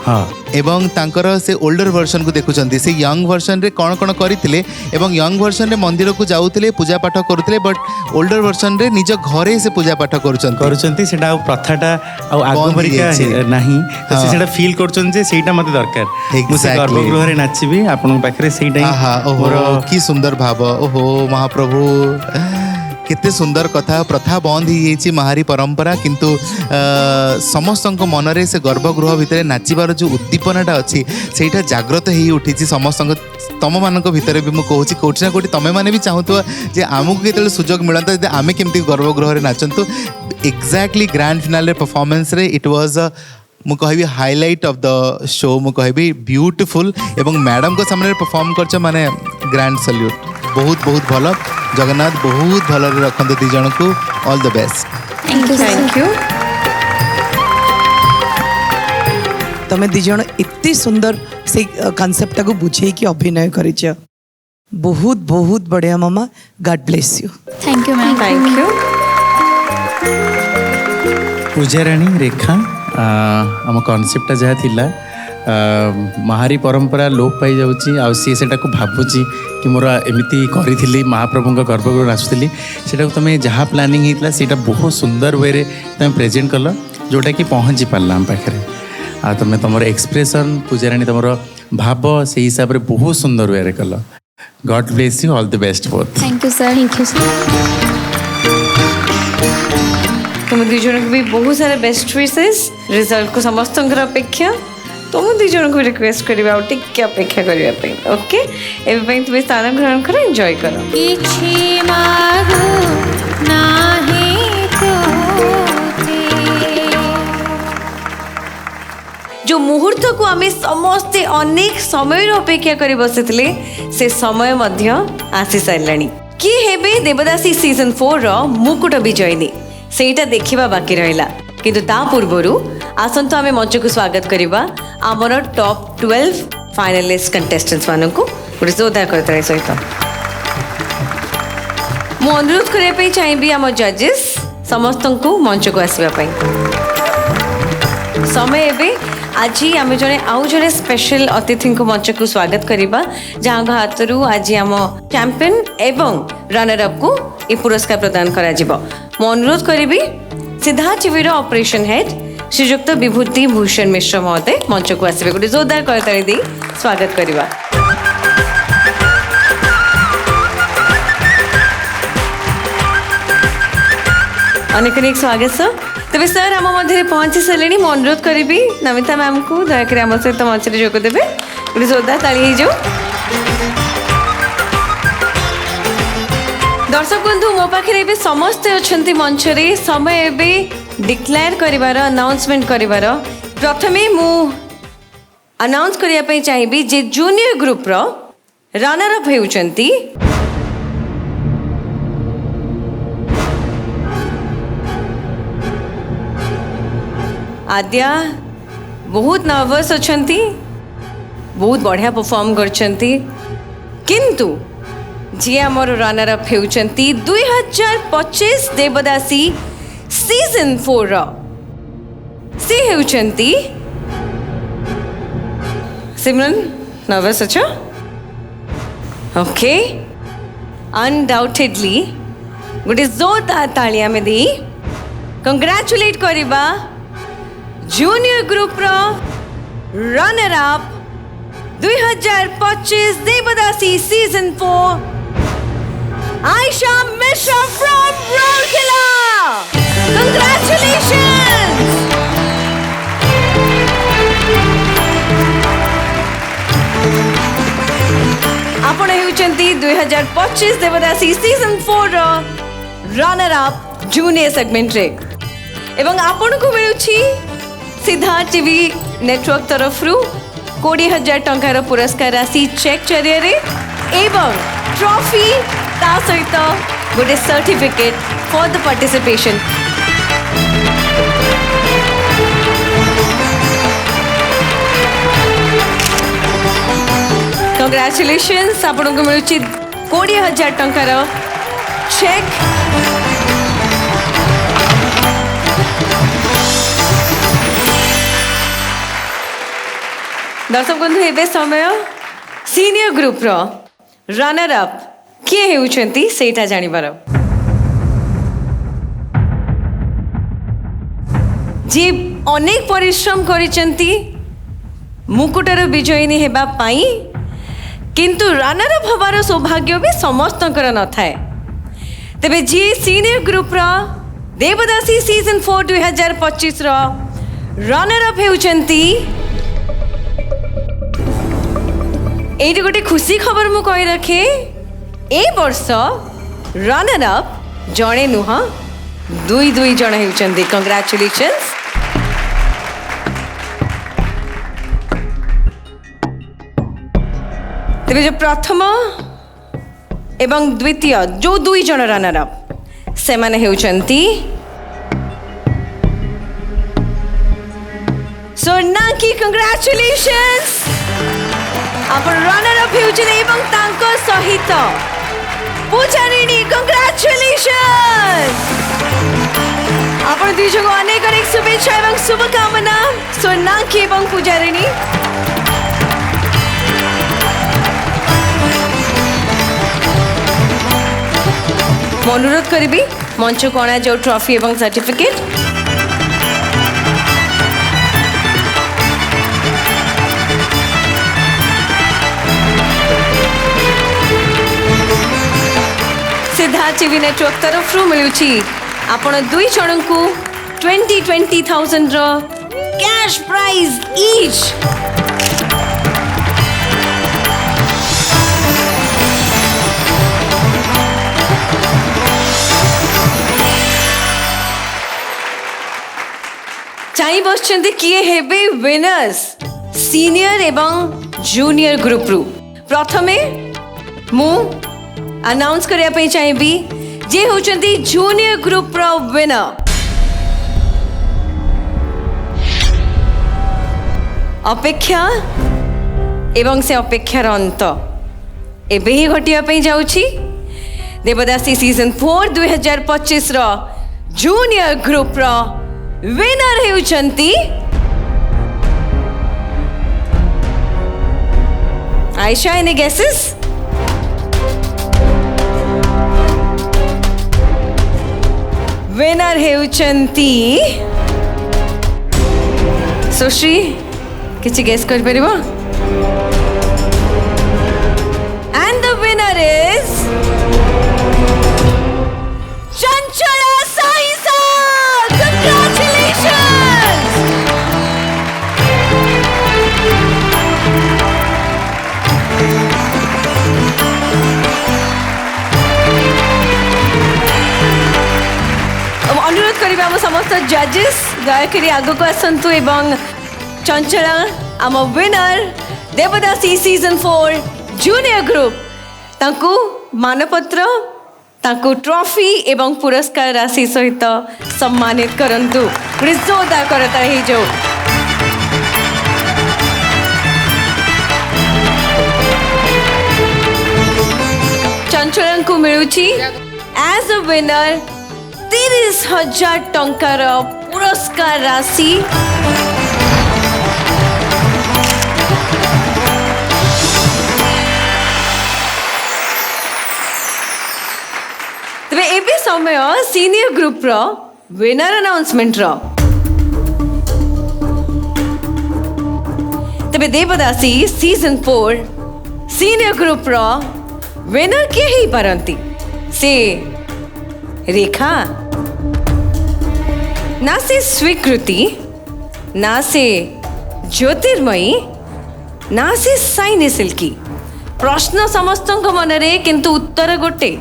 हाँ
एवं तांकर से ओल्डर वर्जन को देखुचंती से यंग वर्जन रे कौन कौन करथिले एवं यंग वर्जन रे मंदिर को जाउथिले पूजा पाठ करुथिले बट ओल्डर वर्जन रे निज घरे से पूजा पाठ
करुचंती सेटा आ प्रथाटा आ आगो परिका नाही तो से सेटा फील करचन जे सेटा मते दरकार मु से गर्भगृह रे नाचिबी आपन पाखरे सेटा
आहा ओहो की सुंदर भाव ओहो महाप्रभु केते सुंदर कथा प्रथा बंद ही महारी परंपरा किंतु समस्त मनरे से गर्भगृह भितर नाचिबार जो उद्दीपनाटा अच्छी सेटा जाग्रत ही उठी समस्त तम मान भितर भी मुझे कहूँ कौटी ना कौटी तुम मैंने भी चाहूथुआ जे आमको केते सुजोग मिलता जे आमे केमती गर्भगृह नाचतु एक्जाक्टली ग्रांड फिनाले परफॉर्मेंस रे इट वाज मु कहबी हाईलाइट ऑफ द शो मु कहबी ब्यूटीफुल एवं मैडम को सामने परफॉर्म करछ माने ग्रैंड सैल्यूट बहुत बहुत भल जगन्नाथ बहुत भल रखते दी जन को all the best
thank you
तमे दी जन इतनी सुंदर से कॉन्सेप्ट को बुझे कि अभिनय करिछ बहुत बहुत बढ़िया मामा God bless you
thank you ma'am
thank you
Pujarani Rekha आम कॉन्सेप्ट जहाँ थिला महारी परंपरा लोप पाई जाउची आ सी सेटा को भाबुची कि मोर एमिति करी महाप्रभु गर्भगृह नाचुली सेटा तुम जहाँ प्लानिंग होता सेटा बहुत सुंदर वे रे तुम प्रेजेंट कल जोटा कि पहुँची पारा आम पाखे आ तुम तुम एक्सप्रेशन पूजाराणी तुम भाव से हिसाब से बहुत सुंदर वे रे कल God bless you all the best both
thank you sir
तुम दी जन को भी बहुत सारे बेस्ट विशेष रिजल्ट को समस्त अपेक्षा तुम दी जन को रिक्वेस्ट करवा टिके अपेक्षा करने ओके एवं तुम स्थान ग्रहण कर एंजॉय कर जो मुहूर्त को आम समस्ते अनेक समय अपेक्षा कर बसी से समय आसी सारा किए हेबे देवदासी सीजन 4 मुकुट विजयिनी सेटा देखा बाकी रहा किंतु ता पूर्वरु आसंत आमे मंच को स्वागत करिबा आमर टॉप 12 फाइनलिस्ट कंटेस्टेंट्स मानन को गोटे जोरदार करतरे सहित मु अनुरोध करिया पे चाहिबी आम जजेस समस्त को मंच को आसीबा पई समय एबे आज आम जने आउ जने स्पेशल अतिथि को मंच को स्वागत करिबा जहां हाथरू आज आम चैंपियन एवं रनर अप को ए पुरस्कार प्रदान करा जिवो मु अनुरोध करिबी सिद्धार्थ टीवी ऑपरेशन हेड श्रीयुक्त विभूति भूषण मिश्र महोदय मंच को आसवे गोटे जोरदार करताली दी स्वागत करवा अनेक अनेक स्वागत सर तेज सर आम मध्य पहुंची सारे मुझे अनुरोध करी नमिता मैम को दयाकोरी आम सहित मंच में जोगदेवे गोटे जोरदार ताली हो जाऊ दर्शक बंधु मो पाखे समस्ते अच्छा मंच रे समय एवं डिक्लेयर कर अनाउंसमेंट कर प्रथमे मु अनाउंस करने चाहिए जे जूनियर ग्रुप रो रनर अप होउचंती आद्या बहुत नर्वस अच्छी बहुत बढ़िया परफॉर्म करछंती किंतु जी आमर रनर अप होउचंती 2025 देवदासी सीजन 4 से होउचंती सिमरन नर्वस अच्छा ओके अनडाउटेडली गोटे जोरदार तालिया में दी कंग्रेचुलेट करिबा जूनियर ग्रुप रो runner up 2025 Devdasi season 4 Aisha Mishra from Rourkela. Congratulations! आपण हेउचंती 2025 Devdasi season 4 runner up junior segment रे एवं आपण को मिलुछि सिद्धार्थ टीवी नेटवर्क तरफ रु 20,000 टंकार पुरस्कार राशि चेक जरिए एवं ट्रॉफी ता सहित गोटे certificate for the participation congratulations आपण को मिलुछि 20,000 टंकार चेक दर्शक बंधु एबे समय सीनियर ग्रुप रो रनर अप किए हेउछंती सेटा जानिबार जी अनेक परिश्रम करिसंती मुकुटर विजयिनी हेबा पाई किंतु रनर अप हबार सौभाग्य भी समस्तंकर न थाए तेबे जी सीनियर ग्रुप रो देवदासी सीजन 4 2025 रो रनर अप हेउछंती एटी गोटे खुशी खबर मु कहि रखे ए वर्ष रनर अप जणे नुह दुई दुई जण हेउछंती कंग्रेचुलेशंस तेबे जो प्रथम एवं द्वितीय जो दुई जण रनर अप से माने हेउछंती सोनाकी कंग्रेचुलेशंस आपण रनर अप हेउछन एवं तांको सहित पूजारिणी कंग्रेचुलेशंस आपण दुई जण अनेक अनेक शुभेच्छा एवं शुभकामना सोनाकी एवं पूजारिणी अनुरोध करी मंच को अणा जाऊ ट्रॉफी एवं सर्टिफिकेट सिद्धार्थ टीवी नेटवर्क तरफ मिलूची आपण दुई जन को 20,000 कैश प्राइज ईच चाई बसचंती किए हेबे विनर्स सीनियर एवं जूनियर ग्रुप रु प्रथमे मु अनाउंस करिया पे चाहिबी जे होचंती जूनियर ग्रुप रो विनर अपेक्षा एवं से अपेक्षार अंत एबे ही घटिया पे जाउची देवदासी सीजन 4 2025 रो जूनियर ग्रुप रो विनर हेउचंती आयशा एनी गेसेस विनर हेउचंती सुश्री किछि गेस कर परिबो and the winner is Chanchala साईसा अनुरोध करिबा हम समस्त जजेस दयाकरी आगो को आसंतु एवं चंचला आम विनर देवदासी सीजन 4 जूनियर ग्रुप तांकु मानपत्र तांकु ट्रॉफी एवं पुरस्कार राशि सहित सम्मानित करंतु जोरदार करता ही जो चंचला को मिलुची एज अ विनर 30,000 टंकार पुरस्कार राशि तबे एबे समय सीनियर ग्रुप रो विनर अनाउंसमेंट रो तबे देवदासी सीजन 4 सीनियर ग्रुप रो विनर के ही परंती से रेखा ना से स्वीकृति ना से ज्योतिर्मयी ना से साइनी सिल्की प्रश्न समस्त मनरे किंतु उत्तर गोटे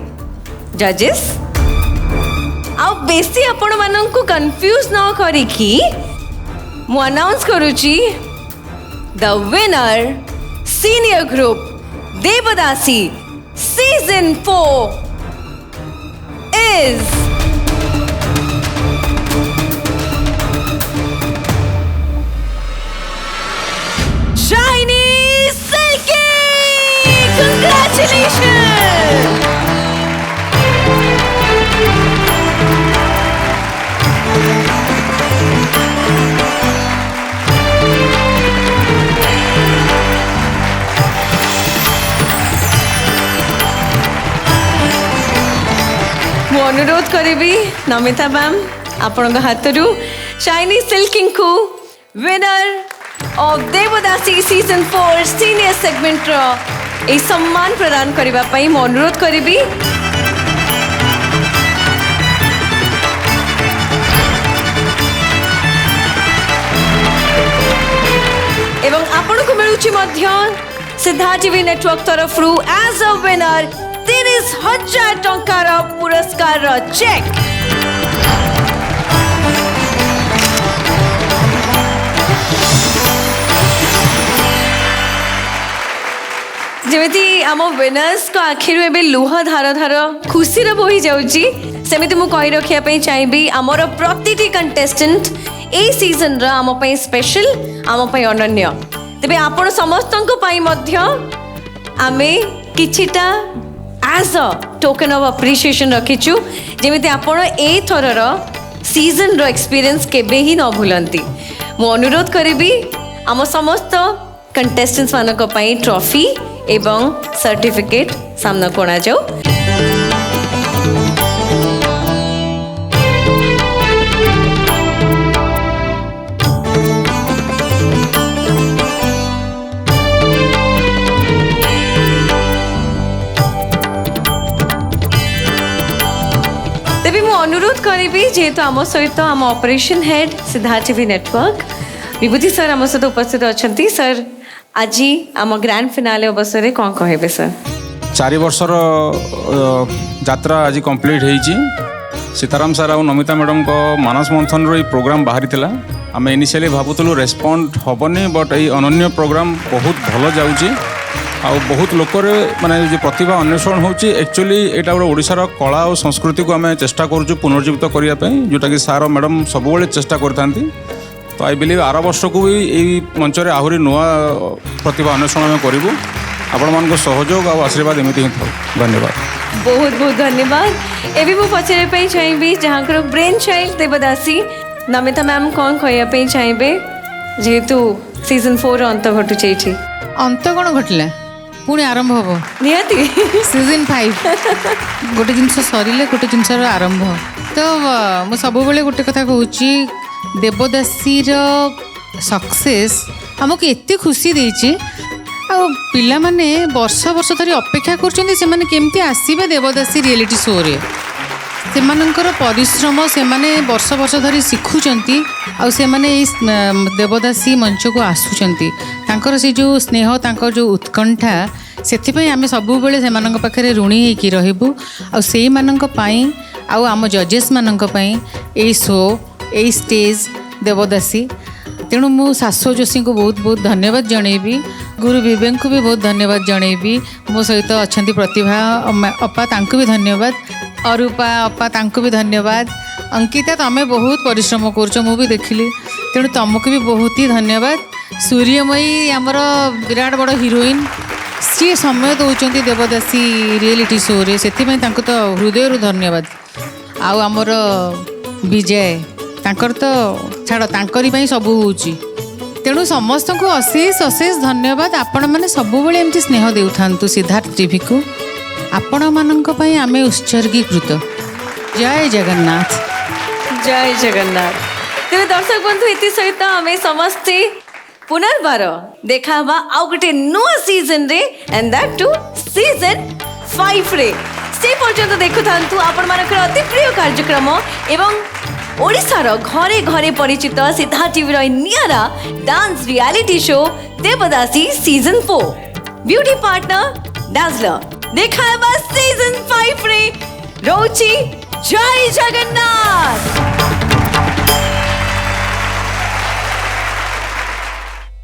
जजेस आ बेसी आपण मानंकु कंफ्यूज न करिकी मु अनाउंस करूची the winner senior group devadasi season 4 is Shiny Silky! Congratulations! अनुरोध करी नमिता मैम आपण हाथरू शाइनी सिल्किंग को winner of Devdasi season 4 senior segment रो सम्मान प्रदान करने मु अनुरोध करी। एवं आपण को मिलुची सिद्धार्थ टीवी नेटवर्क तरफ एज अ विनर 30,000 टंकार पुरस्कार चेक। जमी आम विनर्स को आखिर एवं लुह धार धार खुशी बोही जाऊँगी सेमती मु कही रखापी चाहिए आमर प्रति कंटेस्टेंट ए सीजन आम स्पेशल आम अनन्य तेरे आपण समस्त आमे किछिटा as a token of appreciation रखीचु जेमिति आपण ए थरर सीजन रो एक्सपीरियंस केबे ही न भूलंती। मु अनुरोध करिबी आम समस्त कंटेस्टेंट्स मानक पई ट्रॉफी एवं सर्टिफिकेट सामना कोना जाऊ। अनुरोध करी जेहेतु आम सहित आम operation head Siddharth TV network Vibhuti sir आम सहित उपस्थित अच्छा सर आज आम ग्रैंड फिनाले अवसर में कौन कहे सर
4 वर्षर यात्रा आज कंप्लीट होईची सीताराम सर और नमिता मैडम को मानस मंथन रो प्रोग्राम बाहरी थिला आम इनिशियली भावुलु रेस्पॉन्ड हेनी बट ये अनन्य प्रोग्राम बहुत भल जाऊँगी आ बहुत लोकर माने जो प्रतिभा अन्वेषण होची एक्चुअली एटा गोटे ओडिशार कला और संस्कृति को आम चेष्टा करूँ पुनर्जीवित करने जोटा कि सार मैडम सब चेष्टा करथांती तो आई बिलीव आर वर्ष को भी यही मंच में आहरी नुआ प्रतिभा अन्वेषण आम करूँ आपण मान सहयोग और आशीर्वाद एमती ही था। धन्यवाद
बहुत बहुत धन्यवाद। एवं मुझे पचारे चाहिए जहाँ ब्रेन चाइल्ड देवदासी नमिता मैम कौन कहवाई चाहिए जेहेतु सीजन 4 अंत घटुचे
अंत कौन घटला पुणी आरंभ हम
निहाती
सीजन 5 गोटे जिनस सरिले गोटे जिनस आरंभ तो मु सब गोटे कथा कहूँ देवदासी सक्सेस आमको एत खुशी देची आ पिला माने वर्ष वर्ष धरी अपेक्षा कर केमती आसबे देवदासी रियलिटी शो रे सेमानंकर परिश्रम से माने वर्ष वर्ष धरी शिखुचंती आ से माने देवदासी मंच को आसुचंती तांकर से जो स्नेह तांकर जो उत्कंठा सेथिपई आमे सबु बेले सेमानंक पाखरे ऋणी हेकी रहिबु आ सेई मानंक पई आ आम जजेस मानंक पई ए शो ए स्टेज देवदासी तेणु मु शाश्वत जोशी को बहुत बहुत धन्यवाद जनइबी गुरु विवेक को भी बहुत धन्यवाद जनइबी मो सहित अच्छा प्रतिभा अपा तांको भी धन्यवाद अरूपा अपा तांको भी धन्यवाद अंकिता तमें बहुत परिश्रम कर भी देखिली तेणु तुमको भी बहुत ही धन्यवाद सूर्यमयी आमर विराट बड़ हिरोइन सी समय दौरान देवदासी रियलिटी शो रे से तो हृदय धन्यवाद आमर विजय तांकर तो छाड़ तांकरी सब होची तेणु समस्त को अशेष अशेष धन्यवाद आपण मैंने सब एमती स्नेह देउ थांतु सिद्धार्थ टीवी को आपण मानक पई आमे उत्सर्गीकृत। जय जगन्नाथ
जय जगन्नाथ। तेरे दर्शक बंधु इति सहित आमे समस्ते पुनर्बार देखा आउ गोटे नुआ सीजन रे एंड दैट टू सीजन 5 रे से पर्यंत देखु थांतु आपण मानकर अति प्रिय कार्यक्रम एवं ओडिशार घरे घरे परिचित सिद्धार्थ टीवी नियारा dance reality show Devdasi season 4 beauty partner डांसलर देखा सीजन 5 रे रोची जय जगन्नाथ।